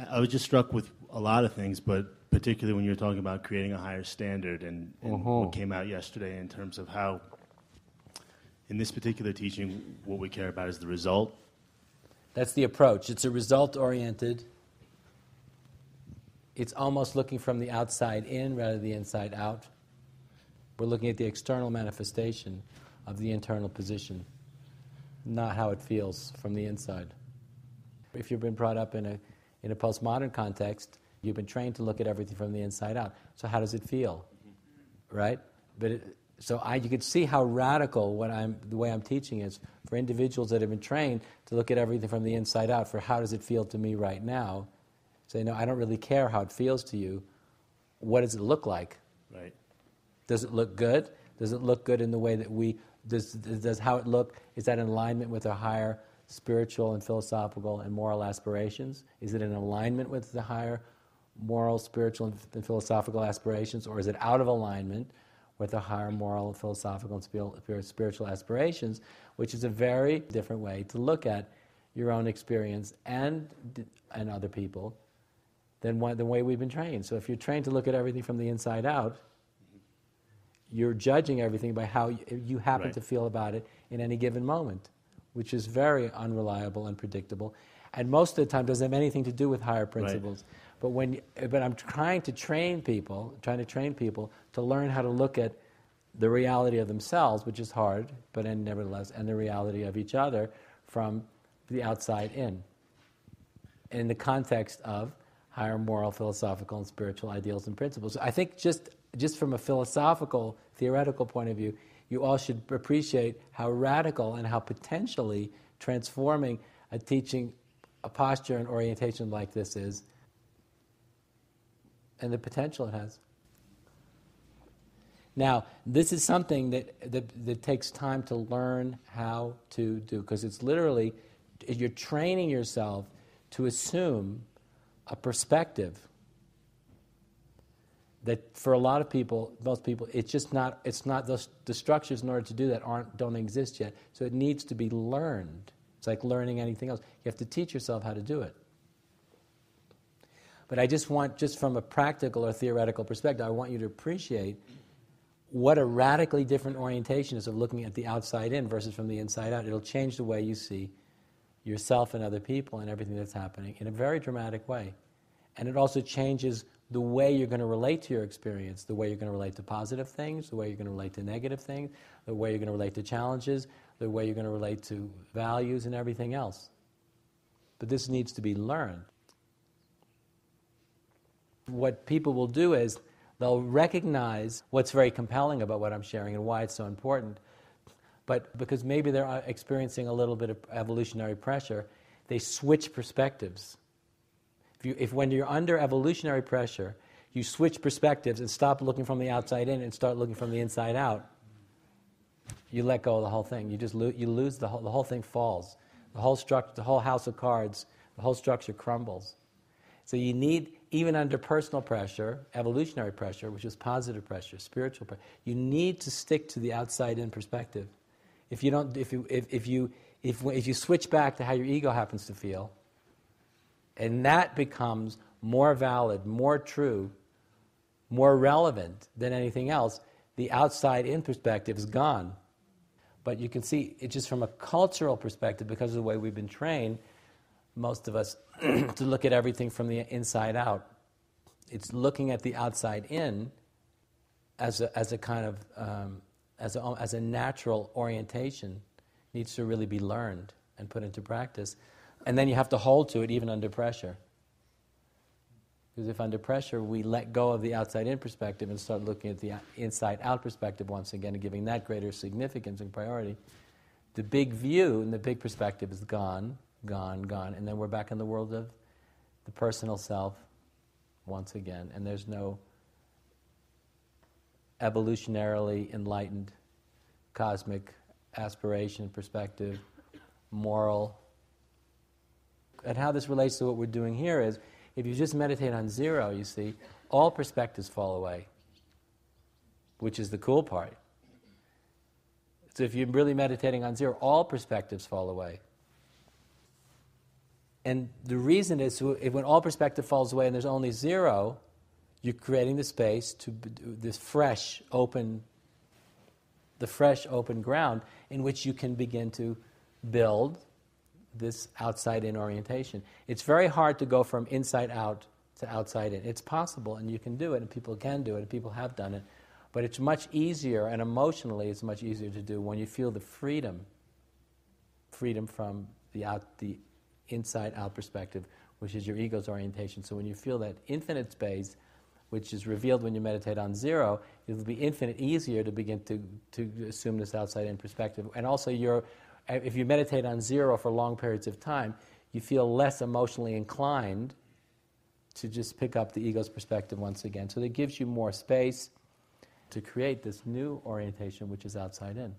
I was just struck with a lot of things, but particularly when you were talking about creating a higher standard and what came out yesterday in terms of how, in this particular teaching, what we care about is the result. That's the approach. It's a result-oriented. It's almost looking from the outside in rather than the inside out. We're looking at the external manifestation of the internal position, not how it feels from the inside. If you've been brought up in a postmodern context, you've been trained to look at everything from the inside out. So how does it feel, right? But you could see how radical the way I'm teaching is for individuals that have been trained to look at everything from the inside out. For how does it feel to me right now? Say, no, I don't really care how it feels to you. What does it look like? Right. Does it look good? Does it look good in the way that does how it look? Is that in alignment with our higher spiritual and philosophical and moral aspirations? Is it in alignment with the higher moral, spiritual, and philosophical aspirations, or is it out of alignment with the higher moral, and philosophical, and spiritual aspirations, which is a very different way to look at your own experience and other people than the way we've been trained. So if you're trained to look at everything from the inside out, you're judging everything by how you happen to feel about it in any given moment, which is very unreliable and predictable, and most of the time doesn't have anything to do with higher principles. Right. But I'm trying to train people to learn how to look at the reality of themselves, which is hard, but nevertheless, and the reality of each other from the outside in the context of higher moral, philosophical, and spiritual ideals and principles. I think just from a philosophical, theoretical point of view, you all should appreciate how radical and how potentially transforming a teaching, a posture and orientation like this is, and the potential it has. Now, this is something that takes time to learn how to do, because it's literally, you're training yourself to assume a perspective that for a lot of people, most people, it's not the structures in order to do that don't exist yet. So it needs to be learned. It's like learning anything else. You have to teach yourself how to do it. But I just from a practical or theoretical perspective, I want you to appreciate what a radically different orientation is of looking at the outside in versus from the inside out. It'll change the way you see yourself and other people and everything that's happening in a very dramatic way. And it also changes the way you're going to relate to your experience, the way you're going to relate to positive things, the way you're going to relate to negative things, the way you're going to relate to challenges, the way you're going to relate to values and everything else. But this needs to be learned. What people will do is they'll recognize what's very compelling about what I'm sharing and why it's so important. But because maybe they're experiencing a little bit of evolutionary pressure, they switch perspectives. If when you're under evolutionary pressure, you switch perspectives and stop looking from the outside in and start looking from the inside out, you let go of the whole thing. You just you lose the whole thing falls. The whole structure, the whole house of cards, the whole structure crumbles. So you need, even under personal pressure, evolutionary pressure, which is positive pressure, spiritual pressure, you need to stick to the outside-in perspective. If you don't, if you switch back to how your ego happens to feel, and that becomes more valid, more true, more relevant than anything else, the outside-in perspective is gone. But you can see, it's just from a cultural perspective, because of the way we've been trained, most of us, to look at everything from the inside out. It's looking at the outside in as a kind of as a natural orientation, needs to really be learned and put into practice. And then you have to hold to it even under pressure. Because if under pressure we let go of the outside-in perspective and start looking at the inside-out perspective once again and giving that greater significance and priority, the big view and the big perspective is gone, and then we're back in the world of the personal self once again, and there's no evolutionarily enlightened cosmic aspiration, perspective, moral. And how this relates to what we're doing here is, if you just meditate on zero, you see, all perspectives fall away, which is the cool part. So if you're really meditating on zero, all perspectives fall away. And the reason is when all perspective falls away and there's only zero, you're creating the space to this fresh, open ground in which you can begin to build this outside-in orientation. It's very hard to go from inside out to outside in. It's possible, and you can do it, and people can do it, and people have done it. But it's much easier, and emotionally it's much easier to do when you feel the freedom from the inside-out perspective, which is your ego's orientation. So when you feel that infinite space, which is revealed when you meditate on zero, it will be infinite easier to begin to assume this outside-in perspective. And also, if you meditate on zero for long periods of time, you feel less emotionally inclined to just pick up the ego's perspective once again. So that gives you more space to create this new orientation, which is outside-in.